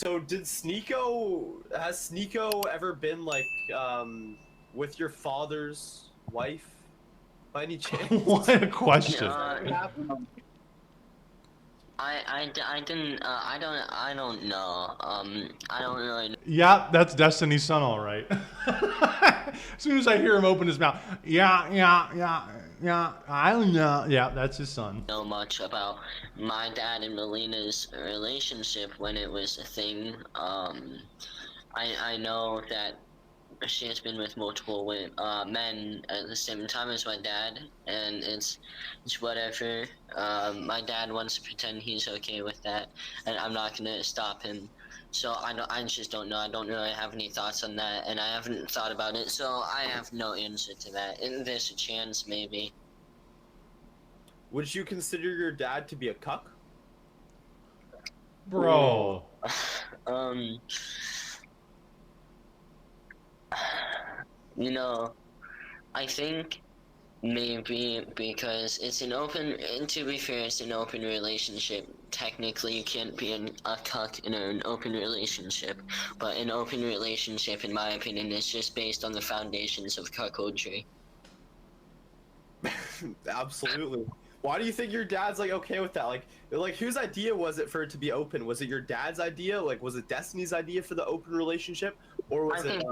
So has Sneeko ever been like with your father's wife by any chance? What a question. I didn't I don't know. I don't really know. Yeah, that's Destiny's son, all right. As soon as I hear him open his mouth, yeah, I don't know. Yeah, that's his son. Know much about my dad and Melina's relationship when it was a thing. I know that she has been with multiple men at the same time as my dad, and it's whatever. My dad wants to pretend he's okay with that, and I'm not gonna stop him. So I just don't know. I don't really have any thoughts on that, and I haven't thought about it. So I have no answer to that. And there's a chance, maybe. Would you consider your dad to be a cuck? Bro. um, you know, I think maybe because it's an open, and to be fair, it's an open relationship. Technically, you can't be a cuck in an open relationship, but an open relationship, in my opinion, is just based on the foundations of cuckoldry. Absolutely. Why do you think your dad's like okay with that? Like whose idea was it for it to be open? Was it your dad's idea? Like, was it Destiny's idea for the open relationship, or was it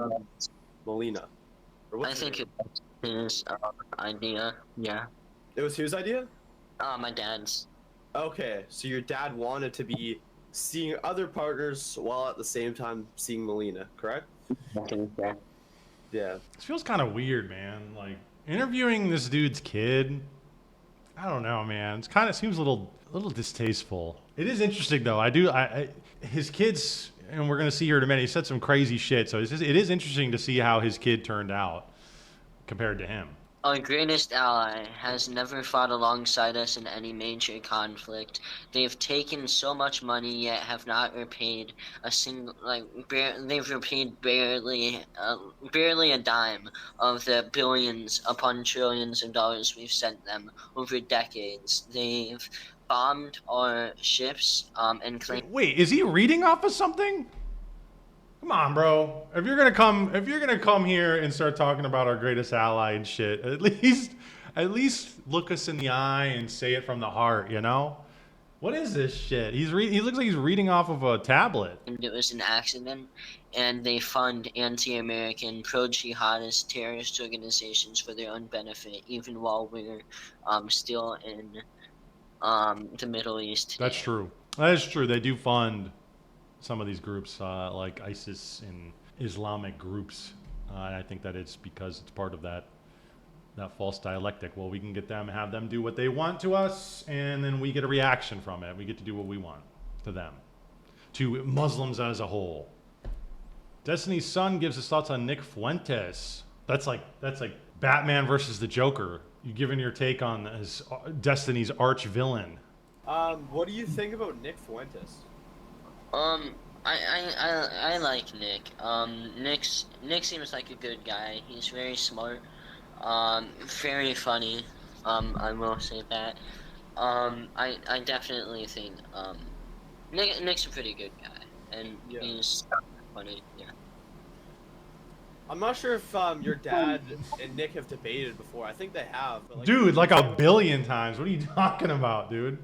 Melina? Or I think it was his idea. Yeah. It was whose idea? My dad's. Okay, so your dad wanted to be seeing other partners while at the same time seeing Melina, correct? Yeah. This feels kind of weird, man. Like interviewing this dude's kid. I don't know, man. It's kind of seems a little distasteful. It is interesting though. His kids, and we're gonna see here in a minute. He said some crazy shit. So it is interesting to see how his kid turned out compared to him. Our greatest ally has never fought alongside us in any major conflict. They've taken so much money yet have not repaid a single, they've repaid barely a dime of the billions upon trillions of dollars we've sent them over decades. They've bombed our ships, and claimed. Wait, is he reading off of something? Come on, bro. If you're gonna come here and start talking about our greatest ally and shit, at least look us in the eye and say it from the heart, you know? What is this shit? He looks like he's reading off of a tablet. It was an accident, and they fund anti-American, pro-jihadist terrorist organizations for their own benefit, even while we're still in the Middle East today. That's true. That is true. They do fund some of these groups like ISIS and Islamic groups. And I think that it's because it's part of that false dialectic. Well, we can have them do what they want to us, and then we get a reaction from it. We get to do what we want to them, to Muslims as a whole. Destiny's son gives his thoughts on Nick Fuentes. That's like Batman versus the Joker. You giving your take on his Destiny's arch villain. What do you think about Nick Fuentes? I like Nick. Nick seems like a good guy. He's very smart. Very funny. I will say that. I definitely think Nick's a pretty good guy, and Yeah. he's funny. Yeah. I'm not sure if your dad and Nick have debated before. I think they have. But Dude, like a billion times. What are you talking about, dude?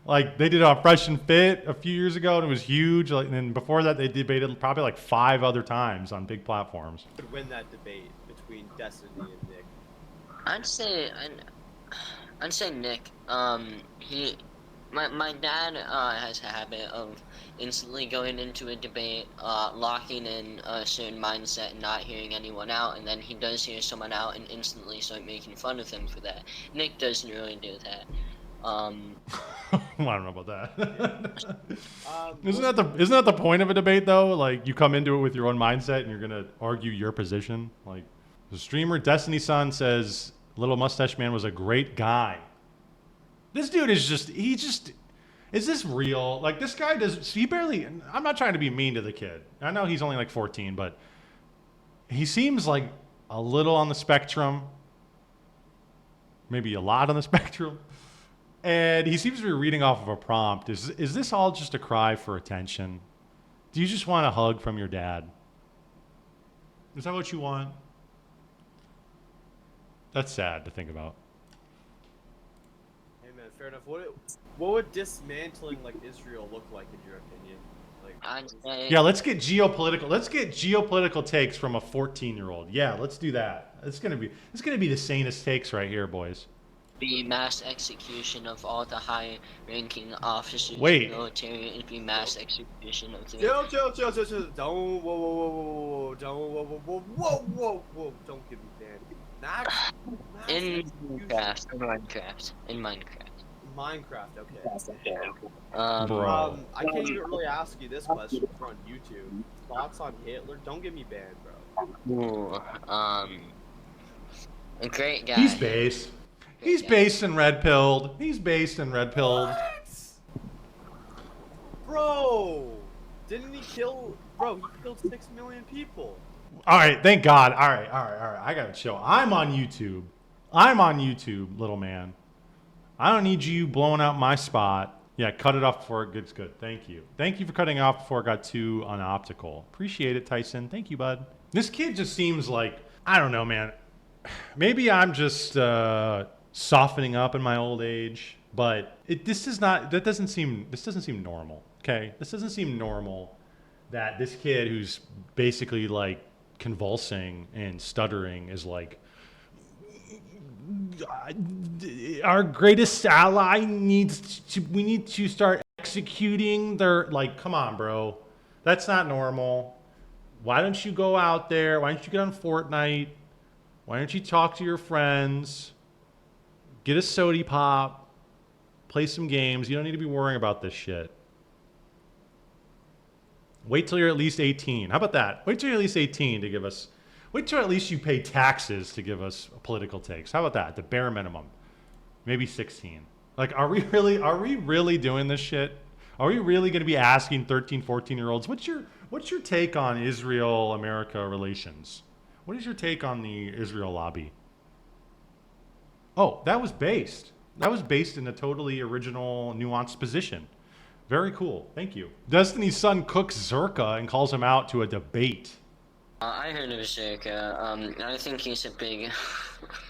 Like they did a Fresh and Fit a few years ago, and it was huge. Like, and then before that, they debated probably like 5 other times on big platforms. could win that debate between Destiny and Nick. I'd say Nick. My dad has a habit of instantly going into a debate, locking in a certain mindset and not hearing anyone out, and then he does hear someone out and instantly start making fun of him for that. Nick doesn't really do that. I don't know about that. Isn't that the point of a debate though? Like you come into it with your own mindset and you're gonna argue your position. Like the streamer Destiny Son says, Little Mustache Man was a great guy. This dude is is this real? Like this guy I'm not trying to be mean to the kid. I know he's only like 14, but he seems like a little on the spectrum. Maybe a lot on the spectrum. And he seems to be reading off of a prompt. Is this all just a cry for attention? Do you just want a hug from your dad? Is that what you want? That's sad to think about. Hey man, fair enough. What would dismantling like Israel look like in your opinion? Like, I'd say Yeah, let's get geopolitical. Let's get geopolitical takes from a 14-year-old. Yeah, let's do that. It's gonna be the sanest takes right here, boys. be mass execution of all the high-ranking officers Wait. in the military. It'd be mass execution of the. chill. Don't whoa, don't give me banned. Max In execution. In Minecraft. Minecraft, okay. Bro. I can't even really ask you this question. We're on YouTube. Thoughts on Hitler? Don't get me banned, bro. Ooh, a great guy. He's based. He's based and red pilled. He's based and red pilled. What? Bro, didn't he kill? Bro, he killed 6 million people. All right, thank God. All right. I gotta chill. I'm on YouTube, little man. I don't need you blowing out my spot. Yeah, cut it off before it gets good. Thank you. Thank you for cutting it off before it got too unoptical. Appreciate it, Tyson. Thank you, bud. This kid just seems like, I don't know, man. Maybe I'm just softening up in my old age, but this doesn't seem normal. Okay, this doesn't seem normal that this kid who's basically like convulsing and stuttering is like, our greatest ally we need to start executing their, like, come on, bro. That's not normal. Why don't you go out there? Why don't you get on Fortnite? Why don't you talk to your friends? Get a sody pop. Play some games. You don't need to be worrying about this shit. Wait till you're at least 18. How about that? Wait till you're at least 18 to give us... Wait till at least you pay taxes to give us political takes. How about that? The bare minimum. Maybe 16. Like, are we really doing this shit? Are we really going to be asking 13, 14-year-olds, what's your take on Israel-America relations? What is your take on the Israel lobby? Oh, that was based. That was based in a totally original, nuanced position. Very cool. Thank you. Destiny's son cooks Zerka and calls him out to a debate. I heard of Zerka. I think he's a big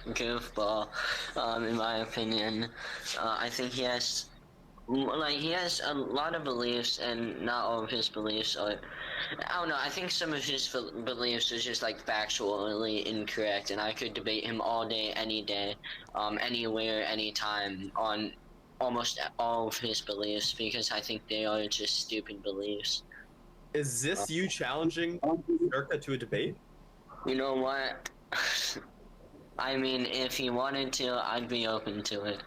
goofball, in my opinion. I think he has a lot of beliefs, and not all of his beliefs are. I don't know. I think some of his beliefs are just like factually incorrect, and I could debate him all day, any day, anywhere, anytime on almost all of his beliefs, because I think they are just stupid beliefs. Is this you challenging Zerka to a debate? You know what? I mean, if he wanted to, I'd be open to it.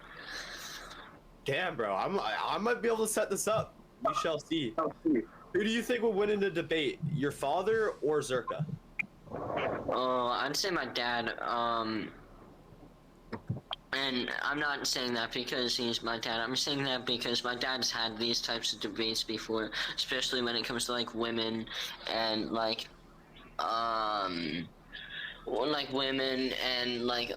Damn, bro. I might be able to set this up. We shall see. Who do you think will win in the debate? Your father or Zerka? Oh, I'd say my dad. And I'm not saying that because he's my dad. I'm saying that because my dad's had these types of debates before, especially when it comes to like women and like women and like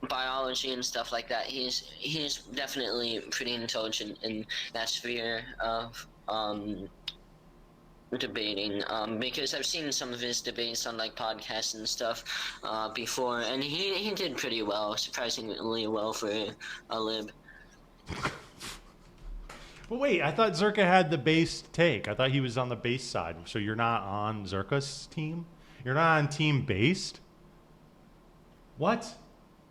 biology and stuff like that. He's definitely pretty intelligent in that sphere of debating, because I've seen some of his debates on like podcasts and stuff before, and he did pretty well, surprisingly well for a lib. But wait, I thought Zerka had the base take. I thought he was on the base side. So you're not on Zerka's team? You're not on team based? What?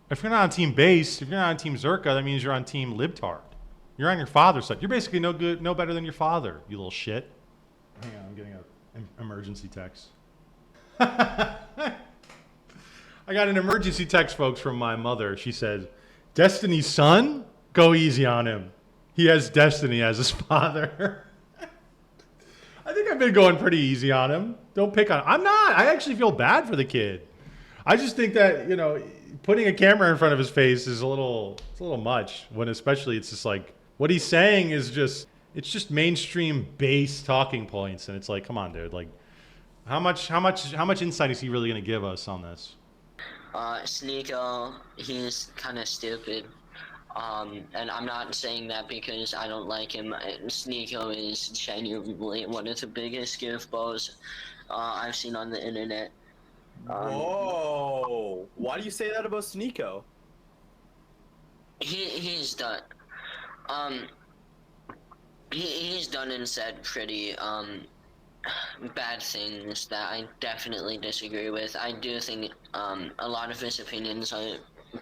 If you're not on team based, if you're not on team Zerka, that means you're on team libtard. You're on your father's side. You're basically no better than your father, you little shit. Hang on, I'm getting an emergency text. I got an emergency text, folks, from my mother. She says, Destiny's son? Go easy on him. He has Destiny as his father. I think I've been going pretty easy on him. Don't pick on him. I'm not. I actually feel bad for the kid. I just think that, putting a camera in front of his face is a little much, when especially it's just like, what he's saying is just... It's just mainstream base talking points, and it's like, come on, dude. Like, how much insight is he really gonna give us on this? Sneeko, he's kind of stupid. And I'm not saying that because I don't like him. Sneeko is genuinely one of the biggest goofballs I've seen on the internet. Whoa! Why do you say that about Sneeko? He's done. Um, he's done and said pretty bad things that I definitely disagree with. I do think a lot of his opinions are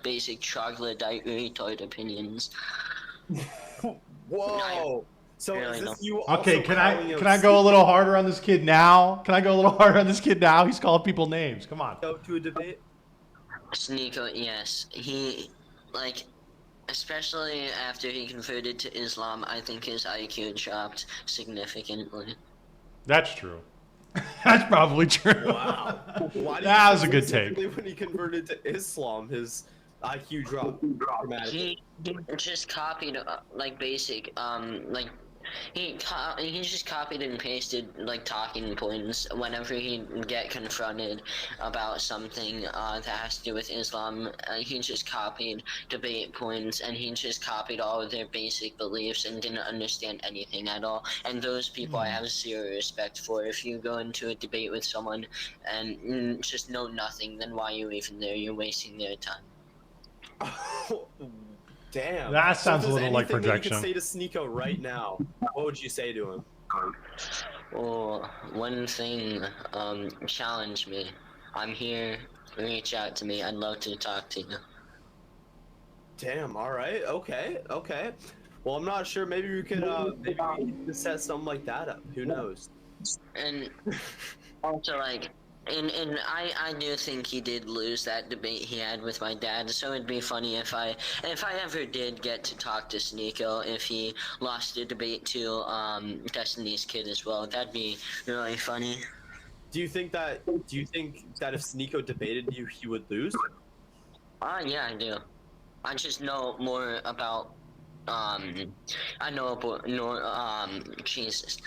basic troglodyte retard opinions. Whoa! So Really is no. this you Okay, also can calling I out can I go a little harder on this kid now? Can I go a little harder on this kid now? He's calling people names. Come on. Sneeko to a debate? Sneeko, yes, he like. Especially after he converted to Islam, I think his IQ dropped significantly. That's true. That's probably true. Wow. Why do you That was a think good take. specifically when he converted to Islam, his IQ dropped dramatically? He just copied like basic like he just copied and pasted like talking points whenever he get confronted about something that has to do with Islam. He just copied debate points and he just copied all of their basic beliefs and didn't understand anything at all. And those people I have zero respect for. If you go into a debate with someone and just know nothing, then why are you even there? You're wasting their time. Damn. That So sounds if a there's little like anything that you projection. could say to Sneeko right now, what would you say to him? Well, one thing, challenge me. I'm here. Reach out to me. I'd love to talk to you. Damn. All right. Okay. Okay. Well, I'm not sure. Maybe we could set something like that up. Who knows? And also, like, and I do think he did lose that debate he had with my dad. So it'd be funny if I ever did get to talk to Sneeko, if he lost a debate to Destiny's Kid as well. That'd be really funny. Do you think that if Sneeko debated you, he would lose? Yeah, I do. I just know more about I know about Jesus.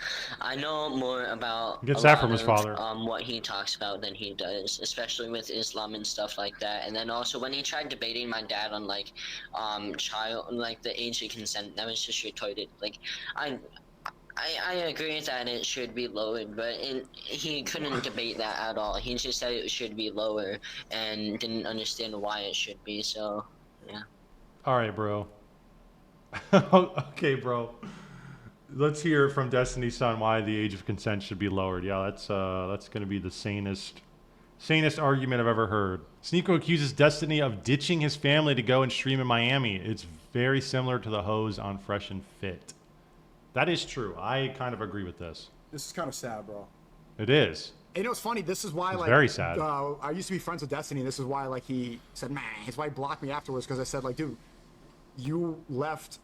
I know more about Gets a that lot from his of, father. what he talks about than he does, especially with Islam and stuff like that. And then also when he tried debating my dad on like the age of consent, that was just retarded. Like I agree that it should be lowered, but he couldn't debate that at all. He just said it should be lower and didn't understand why it should be. So yeah. All right, bro. Okay, bro. Let's hear from Destiny's Son why the age of consent should be lowered. Yeah, that's going to be the sanest argument I've ever heard. Sneeko accuses Destiny of ditching his family to go and stream in Miami. It's very similar to the hose on Fresh and Fit. That is true. I kind of agree with this. This is kind of sad, bro. It is. And you know what's funny? This is why, It's like, very sad. I used to be friends with Destiny. And this is why, like, he said, man, his wife blocked me afterwards because I said, like, dude, you left,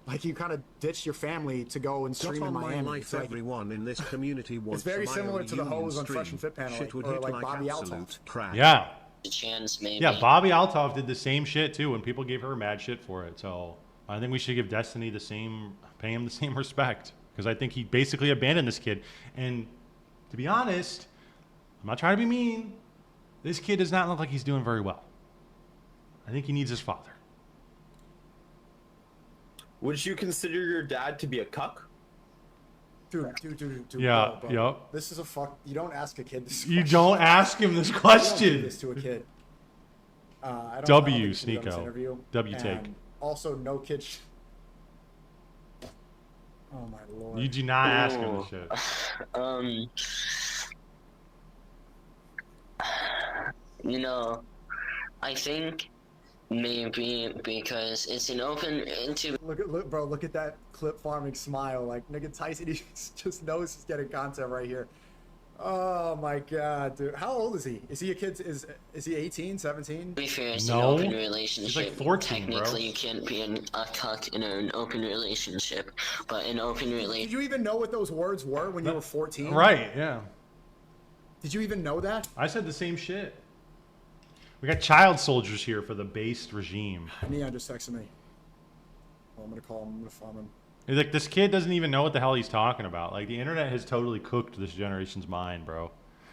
like, you kind of ditched your family to go and stream in Miami. Life, It's like, everyone in this community wants it's very a similar to the reunion hose on stream. Fresh and Fit panel, Shit would or hit like Bobby absolute Althoff. crack. Yeah. A chance maybe. Yeah, Bobby Althoff did the same shit too, and people gave her mad shit for it. So I think we should give Destiny pay him the same respect, because I think he basically abandoned this kid. And to be honest, I'm not trying to be mean. This kid does not look like he's doing very well. I think he needs his father. Would you consider your dad to be a cuck? Dude, Yeah, bro. yep. This is a fuck. You don't ask a kid this You question. don't ask him this You don't do question. this to a kid. I don't W, think you should do it on this Sneeko. interview. W And take. Also, no kid. Oh my lord. You do not ask him this shit. You know, I think maybe because it's an open into Look at that clip farming smile. Like, nigga, Tyson, he just knows he's getting content right here. Oh my god, dude. How old is he? Is he a kid? Is he 18, 17? be fair, it's No. an open relationship. He's like 14, bro. Technically, you can't be a cuck in an open relationship, but an open Did relationship. you even know what those words were when you were 14? Right, yeah. Did you even know that? I said the same shit. We got child soldiers here for the based regime. Neon just texted me. Oh, I'm gonna call him. I'm gonna farm him. Like, this kid doesn't even know what the hell he's talking about. Like, the internet has totally cooked this generation's mind, bro.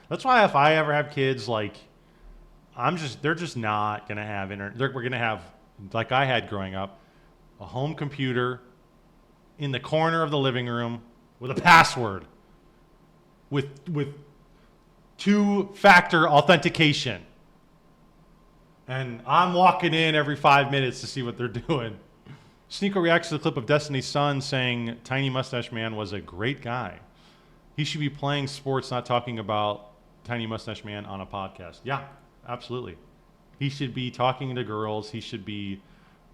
That's why if I ever have kids, like, they're just not gonna have internet. We're gonna have like I had growing up, a home computer in the corner of the living room with a password, with two-factor authentication. And I'm walking in every 5 minutes to see what they're doing. Sneeko reacts to the clip of Destiny's Son saying Tiny Mustache Man was a great guy. He should be playing sports, not talking about Tiny Mustache Man on a podcast. Yeah, absolutely. He should be talking to girls. He should be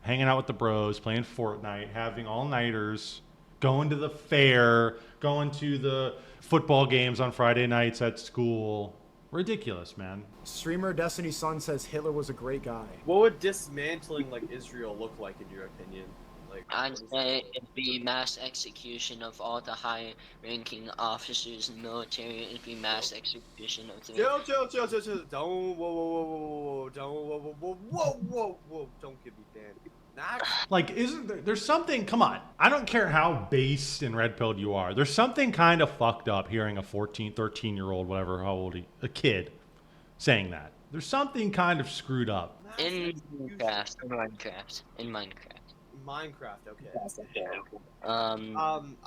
hanging out with the bros, playing Fortnite, having all-nighters, going to the fair, going to the football games on Friday nights at school. Ridiculous, man. Streamer Destiny's Son says Hitler was a great guy. What would dismantling like Israel look like in your opinion? Like, I'd say it'd be mass execution of all the high-ranking officers in the military. It'd be mass execution of the. Chill. Don't whoa. Don't get me banned. Like, isn't there, there's something, come on. I don't care how based and red-pilled you are. There's something kind of fucked up hearing a 14, 13-year-old, whatever, how old he, a kid, saying that. There's something kind of screwed up. In Minecraft. Minecraft, okay. I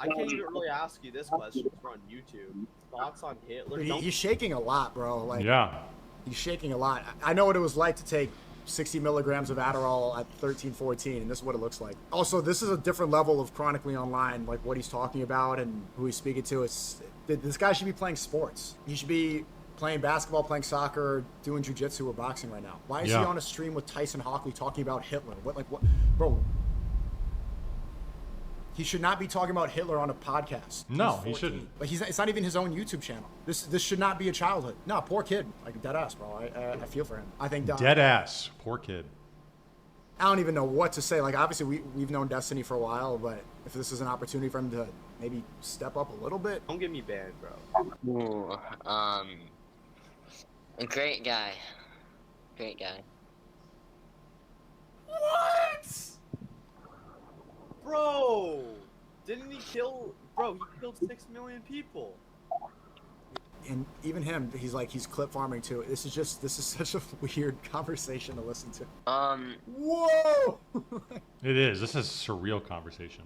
can't even really ask you this question. We're on YouTube. Thoughts on Hitler? He's shaking a lot, bro. Like, Yeah. he's shaking a lot. I know what it was like to take 60 milligrams of Adderall at 13, 14, and this is what it looks like. Also, this is a different level of chronically online, like what he's talking about and who he's speaking to. This guy should be playing sports. He should be playing basketball, playing soccer, doing jiu-jitsu or boxing right now. Why is he on a stream with Tyson Hockley talking about Hitler? What, bro? He should not be talking about Hitler on a podcast. No, he shouldn't. Like it's not even his own YouTube channel. This should not be a childhood. No, poor kid. Like dead ass, bro. I feel for him. I think dead ass. Poor kid. I don't even know what to say. Like obviously we've known Destiny for a while, but if this is an opportunity for him to maybe step up a little bit. Don't get me banned, bro. Ooh, a great guy. Great guy. What? Bro, didn't he kill? Bro, he killed 6 million people. And even him, he's clip farming too. This is such a weird conversation to listen to. Um. Whoa! It is. This is a surreal conversation.